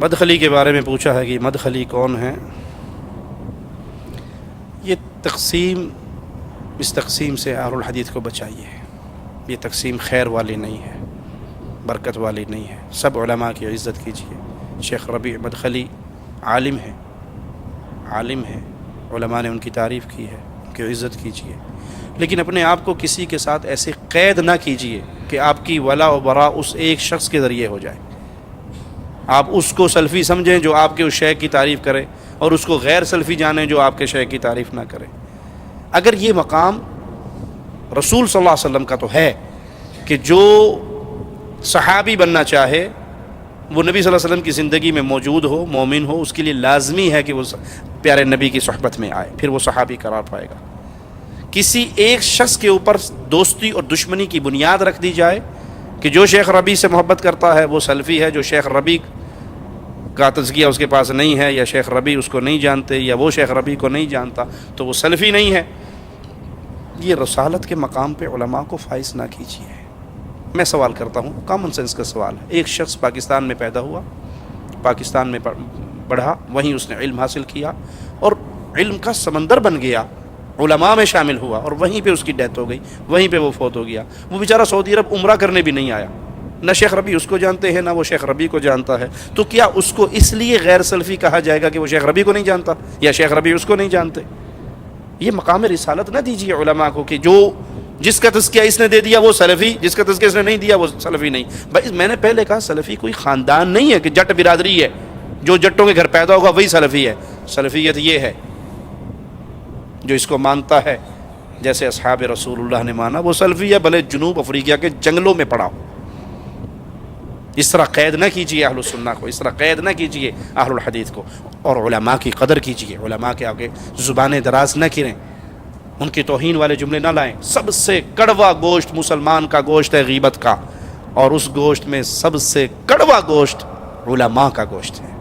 مدخلی کے بارے میں پوچھا ہے کہ مدخلی کون ہے؟ یہ تقسیم، اس تقسیم سے اہل الحدیث کو بچائیے. یہ تقسیم خیر والی نہیں ہے، برکت والی نہیں ہے. سب علماء کی عزت کیجیے. شیخ ربیع مدخلی عالم ہے، عالم ہے، علماء نے ان کی تعریف کی ہے، ان کی عزت کیجیے. لیکن اپنے آپ کو کسی کے ساتھ ایسے قید نہ کیجیے کہ آپ کی ولا و برا اس ایک شخص کے ذریعے ہو جائے. آپ اس کو سلفی سمجھیں جو آپ کے اس شیخ کی تعریف کرے، اور اس کو غیر سلفی جانیں جو آپ کے شیخ کی تعریف نہ کرے. اگر یہ مقام رسول صلی اللہ علیہ وسلم کا تو ہے کہ جو صحابی بننا چاہے وہ نبی صلی اللہ علیہ وسلم کی زندگی میں موجود ہو، مومن ہو، اس کے لیے لازمی ہے کہ وہ پیارے نبی کی صحبت میں آئے، پھر وہ صحابی قرار پائے گا. کسی ایک شخص کے اوپر دوستی اور دشمنی کی بنیاد رکھ دی جائے کہ جو شیخ ربیع سے محبت کرتا ہے وہ سلفی ہے، جو شیخ ربیع کا تزکیہ اس کے پاس نہیں ہے، یا شیخ ربیع اس کو نہیں جانتے، یا وہ شیخ ربیع کو نہیں جانتا تو وہ سلفی نہیں ہے. یہ رسالت کے مقام پہ علماء کو فائز نہ کیجیے. میں سوال کرتا ہوں، کامن سینس کا سوال ہے. ایک شخص پاکستان میں پیدا ہوا، پاکستان میں بڑھا، وہیں اس نے علم حاصل کیا اور علم کا سمندر بن گیا، علماء میں شامل ہوا، اور وہیں پہ اس کی ڈیتھ ہو گئی، وہیں پہ وہ فوت ہو گیا. وہ بیچارہ سعودی عرب عمرہ کرنے بھی نہیں آیا، نہ شیخ ربیع اس کو جانتے ہیں نہ وہ شیخ ربیع کو جانتا ہے. تو کیا اس کو اس لیے غیر سلفی کہا جائے گا کہ وہ شیخ ربیع کو نہیں جانتا یا شیخ ربیع اس کو نہیں جانتے؟ یہ مقام رسالت نہ دیجیے علماء کو کہ جو جس کا تزکیہ اس نے دے دیا وہ سلفی، جس کا تزکیہ اس نے نہیں دیا وہ سلفی نہیں. بھائی میں نے پہلے کہا سلفی کوئی خاندان نہیں ہے کہ جٹ برادری ہے، جو جٹوں کے گھر پیدا ہوگا وہی سلفی ہے. سلفیت یہ ہے جو اس کو مانتا ہے جیسے اصحاب رسول اللہ نے مانا وہ سلفی ہے، بھلے جنوب افریقہ کے جنگلوں میں پڑا ہو. اس طرح قید نہ کیجیے اہل السنہ کو، اس طرح قید نہ کیجیے اہل الحدیث کو. اور علماء کی قدر کیجیے، علماء کے آگے زبانیں دراز نہ کریں، ان کی توہین والے جملے نہ لائیں. سب سے کڑوا گوشت مسلمان کا گوشت ہے غیبت کا، اور اس گوشت میں سب سے کڑوا گوشت علماء کا گوشت ہے.